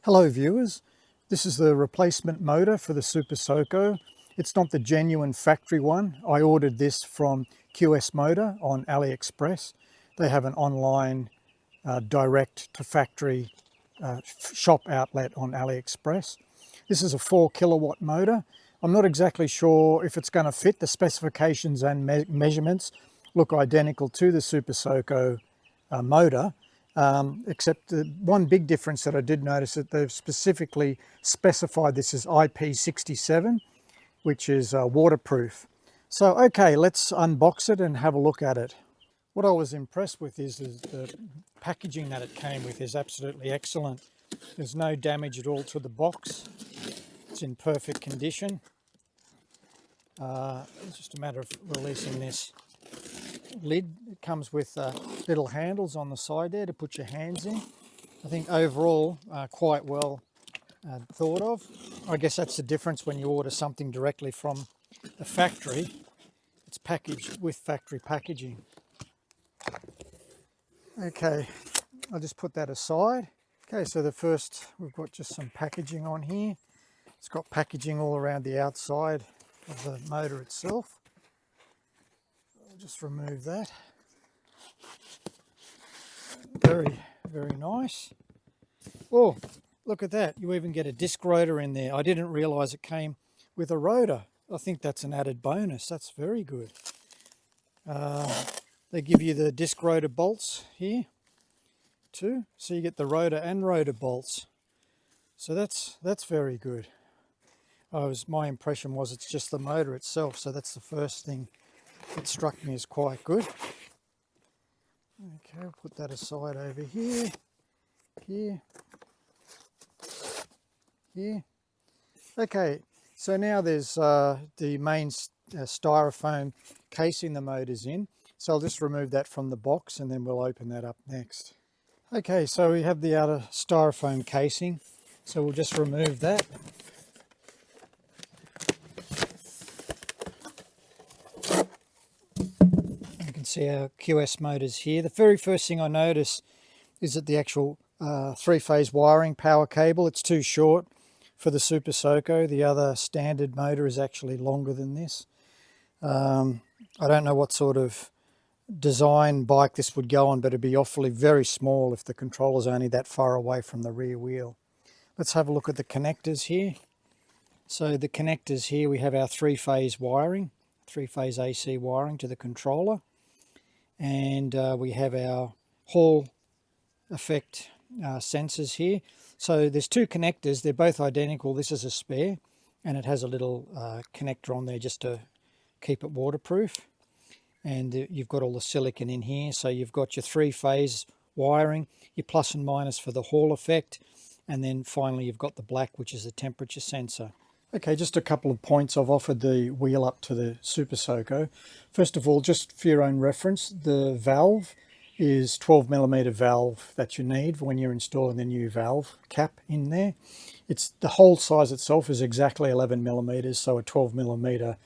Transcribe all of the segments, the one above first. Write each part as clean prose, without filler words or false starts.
Hello viewers, this is the replacement motor for the Super Soco. It's not the genuine factory one. I ordered this from QS Motor on AliExpress. They have an online direct to factory shop outlet on AliExpress. This is a 4 kilowatt motor. I'm not exactly sure if it's going to fit. The specifications and measurements look identical to the Super Soco motor. Except the one big difference that I did notice that they've specifically specified this as IP67, which is waterproof. So okay, let's unbox it and have a look at it. What I was impressed with is the packaging that it came with is absolutely excellent. There's no damage at all to the box. It's in perfect condition. It's just a matter of releasing this lid. It comes with little handles on the side there to put your hands in. I think overall quite well thought of. I guess that's the difference when you order something directly from the factory. It's packaged with factory packaging. Okay, I'll just put that aside. Okay, so the first, we've got just some packaging on here. It's got packaging all around the outside of the motor itself. I'll just remove that. Very, very nice. Oh, look at that. You even get a disc rotor in there. I didn't realize it came with a rotor. I think that's an added bonus. That's very good. They give you the disc rotor bolts here too. So you get the rotor and rotor bolts. So that's very good. My impression was it's just the motor itself. So that's the first thing that struck me as quite good. Okay, I'll put that aside over here, here. Okay, so now there's the main styrofoam casing the motor's in. So I'll just remove that from the box and then we'll open that up next. Okay, so we have the outer styrofoam casing. So we'll just remove that. See our QS motors here. The very first thing I notice is that the actual three-phase wiring power cable, it's too short for the Super Soco. The other standard motor is actually longer than this. I don't know what sort of design bike this would go on, but it'd be awfully very small if the controller's only that far away from the rear wheel. Let's have a look at the connectors here. So the connectors here, we have our three-phase wiring, three-phase AC wiring to the controller. And we have our Hall effect sensors here. So there's two connectors. They're both identical. This is a spare, and it has a little connector on there just to keep it waterproof. And you've got all the silicon in here. So you've got your three-phase wiring, your plus and minus for the Hall effect, and then finally you've got the black, which is the temperature sensor. Okay, just a couple of points. I've offered the wheel up to the Super Soco. First of all, just for your own reference, the valve is 12mm valve that you need when you're installing the new valve cap in there. The hole size itself is exactly 11mm, so a 12mm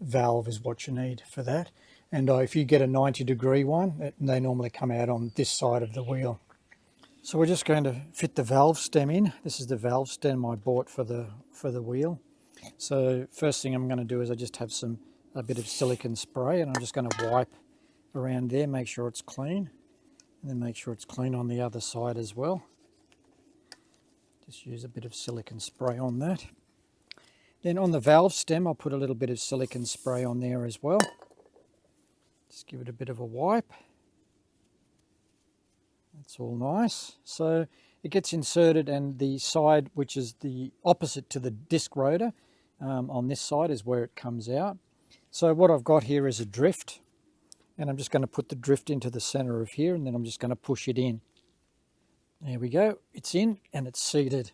valve is what you need for that. And if you get a 90-degree one, they normally come out on this side of the wheel. So we're just going to fit the valve stem in. This is the valve stem I bought for the wheel. So first thing I'm going to do is I just have a bit of silicone spray, and I'm just going to wipe around there, make sure it's clean, and then make sure it's clean on the other side as well. Just use a bit of silicone spray on that. Then on the valve stem, I'll put a little bit of silicone spray on there as well. Just give it a bit of a wipe. That's all nice. So it gets inserted, and the side which is the opposite to the disc rotor on this side is where it comes out. So what I've got here is a drift, and I'm just going to put the drift into the center of here, and then I'm just going to push it in. There we go. It's in and it's seated.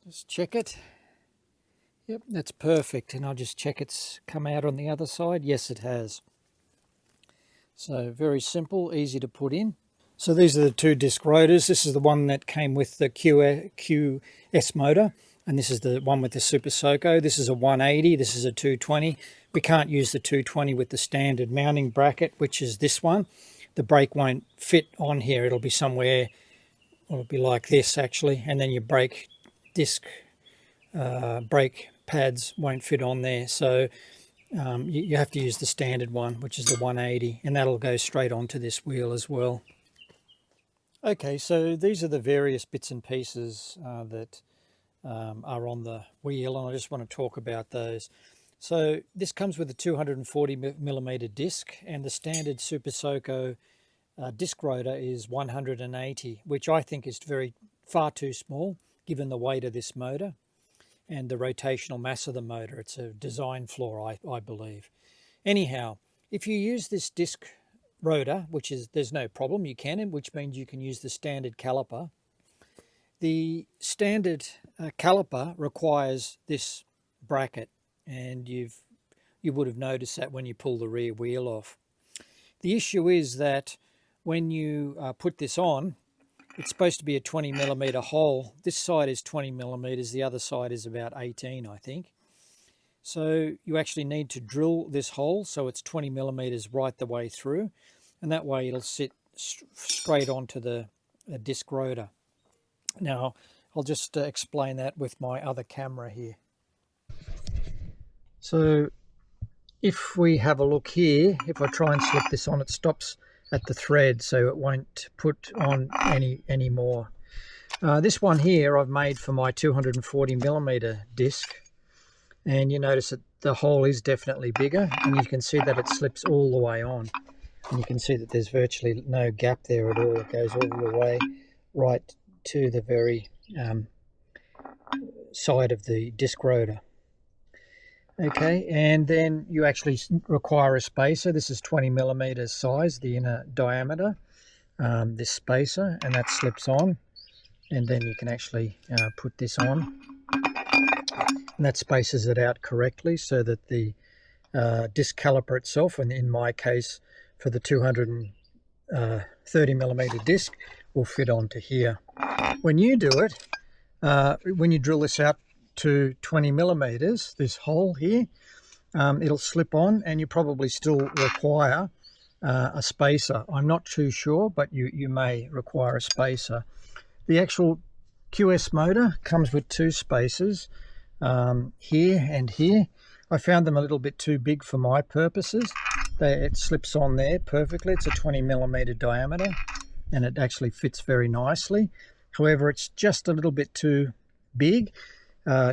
Just check it. Yep, that's perfect. And I'll just check it's come out on the other side. Yes, it has. So very simple, easy to put in. So these are the two disc rotors. This is the one that came with the QS motor, and this is the one with the Super Soco. This is a 180, this is a 220. We can't use the 220 with the standard mounting bracket, which is this one. The brake won't fit on here. It'll be somewhere it'll be like this actually, and then your brake disc, brake pads won't fit on there. So you have to use the standard one, which is the 180, and that'll go straight onto this wheel as well. Okay, so these are the various bits and pieces that are on the wheel, and I just want to talk about those. So this comes with a 240 millimeter disc, and the standard Super Soco disc rotor is 180, which I think is far too small given the weight of this motor and the rotational mass of the motor. It's a design flaw, I believe. Anyhow, if you use this disc rotor, which is, there's no problem, you can, which means you can use the standard caliper. The standard caliper requires this bracket, and you would have noticed that when you pull the rear wheel off. The issue is that when you put this on, it's supposed to be a 20 millimeter hole. This side is 20 millimeters, the other side is about 18, I think. So you actually need to drill this hole so it's 20 millimeters right the way through, and that way it'll sit straight onto the disc rotor. Now, I'll just explain that with my other camera here. So if we have a look here, if I try and slip this on, it stops at the thread, so it won't put on any more. This one here I've made for my 240 millimeter disc, and you notice that the hole is definitely bigger, and you can see that it slips all the way on, and you can see that there's virtually no gap there at all. It goes all the way right to the very side of the disc rotor. Okay, and then you actually require a spacer. This is 20 millimeters size, the inner diameter, this spacer, and that slips on, and then you can actually put this on, and that spaces it out correctly so that the disc caliper itself, and in my case for the 230 millimeter disc, will fit onto here. When you do it, when you drill this out to 20 millimeters, this hole here, it'll slip on, and you probably still require a spacer. I'm not too sure, but you may require a spacer. The actual QS motor comes with two spacers, here and here. I found them a little bit too big for my purposes. It slips on there perfectly. It's a 20 millimeter diameter, and it actually fits very nicely. However, it's just a little bit too big,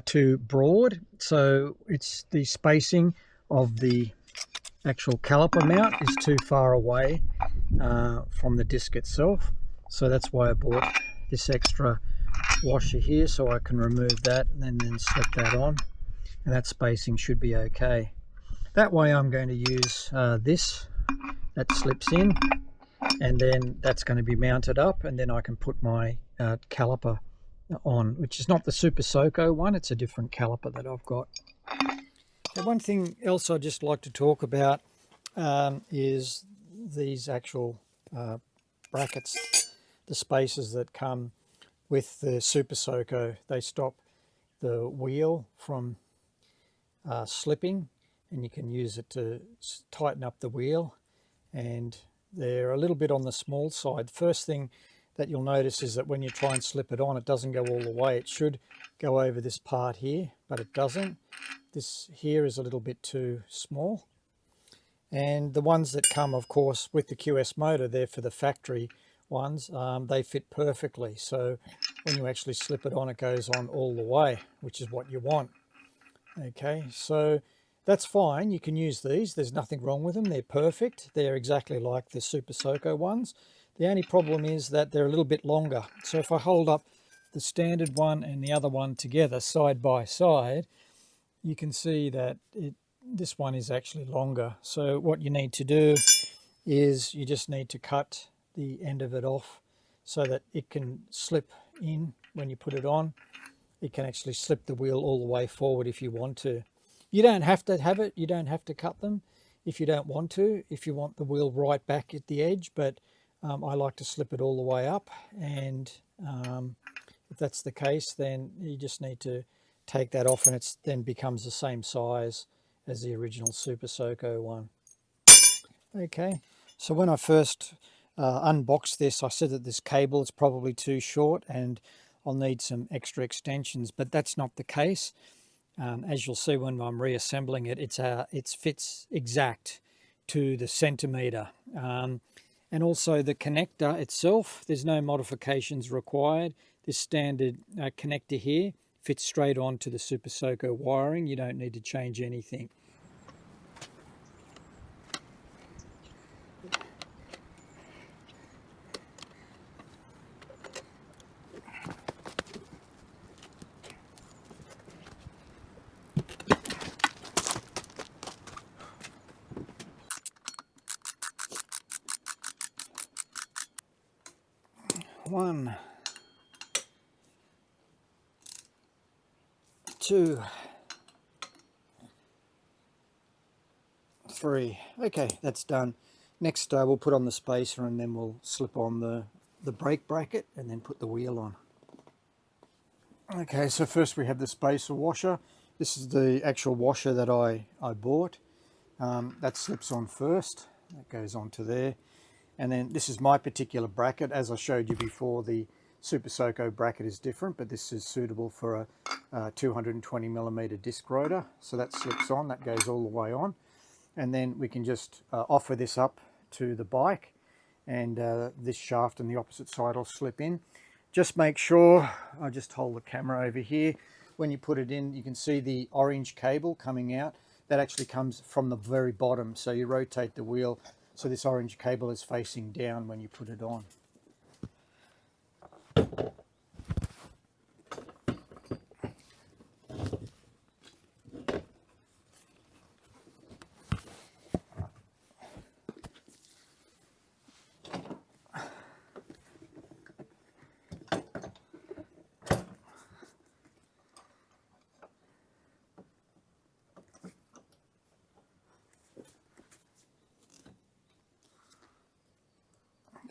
too broad, so it's the spacing of the actual caliper mount is too far away from the disc itself. So that's why I bought this extra washer here, so I can remove that and then slip that on, and that spacing should be okay. That way I'm going to use this that slips in, and then that's going to be mounted up, and then I can put my caliper on, which is not the Super Soco one, it's a different caliper that I've got. And one thing else I'd just like to talk about is these actual brackets, the spacers that come with the Super Soco. They stop the wheel from slipping, and you can use it to tighten up the wheel, and they're a little bit on the small side. First thing that you'll notice is that when you try and slip it on, it doesn't go all the way. It should go over this part here, but it doesn't. This here is a little bit too small. And the ones that come, of course, with the QS motor, they're for the factory ones. They fit perfectly. So when you actually slip it on, it goes on all the way, which is what you want. Okay, so that's fine. You can use these. There's nothing wrong with them. They're perfect. They're exactly like the Super Soco ones. The only problem is that they're a little bit longer. So if I hold up the standard one and the other one together side by side, you can see that this one is actually longer. So what you need to do is you just need to cut the end of it off so that it can slip in when you put it on. It can actually slip the wheel all the way forward if you want to. You don't have to have it. You don't have to cut them if you don't want to, if you want the wheel right back at the edge, but I like to slip it all the way up, and if that's the case, then you just need to take that off, and it then becomes the same size as the original Super Soco one. Okay, so when I first unboxed this, I said that this cable is probably too short and I'll need some extra extensions, but that's not the case. As you'll see when I'm reassembling it, it fits exact to the centimetre. And also the connector itself, there's no modifications required. This standard connector here fits straight onto the Super Soco wiring. You don't need to change anything. One, two, three. Okay, that's done. Next we'll put on the spacer and then we'll slip on the brake bracket and then put the wheel on. Okay, so first we have the spacer washer. This is the actual washer that I bought. That slips on first. That goes onto there. And then this is my particular bracket. As I showed you before, the Super Soco bracket is different, but this is suitable for a 220mm disc rotor. So that slips on, that goes all the way on. And then we can just offer this up to the bike, and this shaft on the opposite side will slip in. Just make sure, I'll just hold the camera over here. When you put it in, you can see the orange cable coming out. That actually comes from the very bottom. So you rotate the wheel so this orange cable is facing down when you put it on.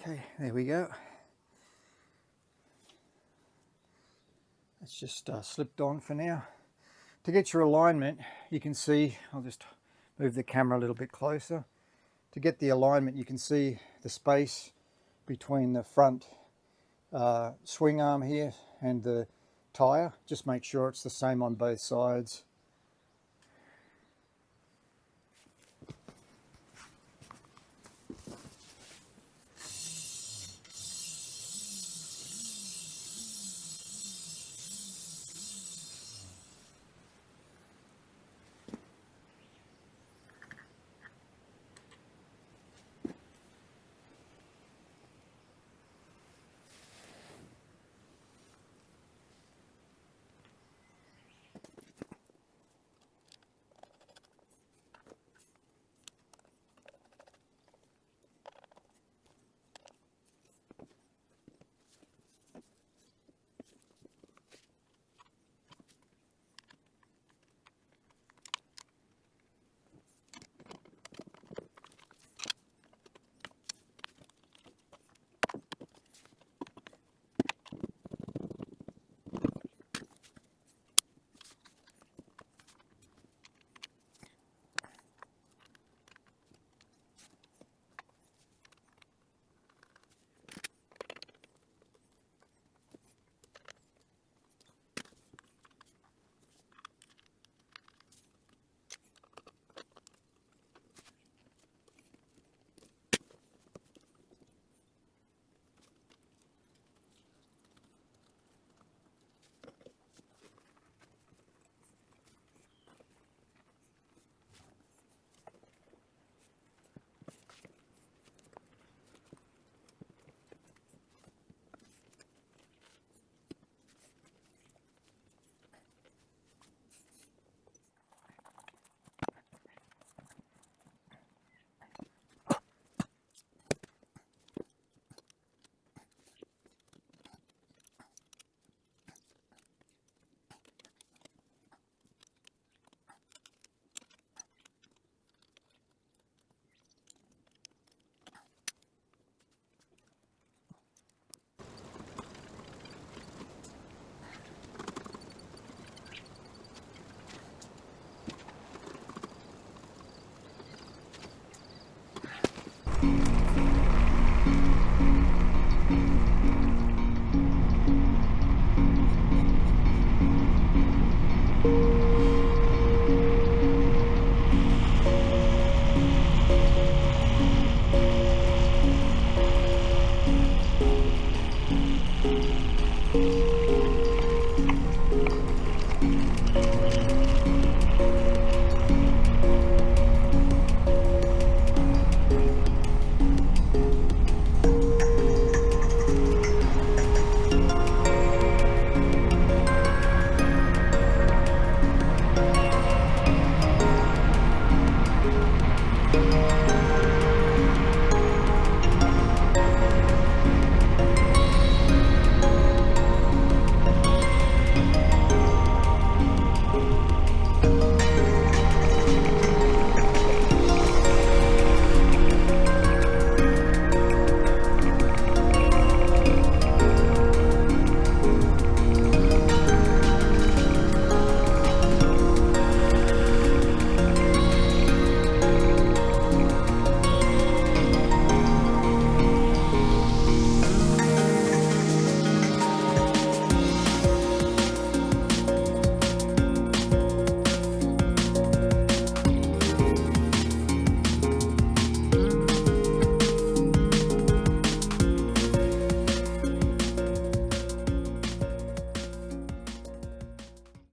Okay, there we go. It's just slipped on for now. To get your alignment, you can see, I'll just move the camera a little bit closer. To get the alignment, you can see the space between the front swing arm here and the tyre. Just make sure it's the same on both sides.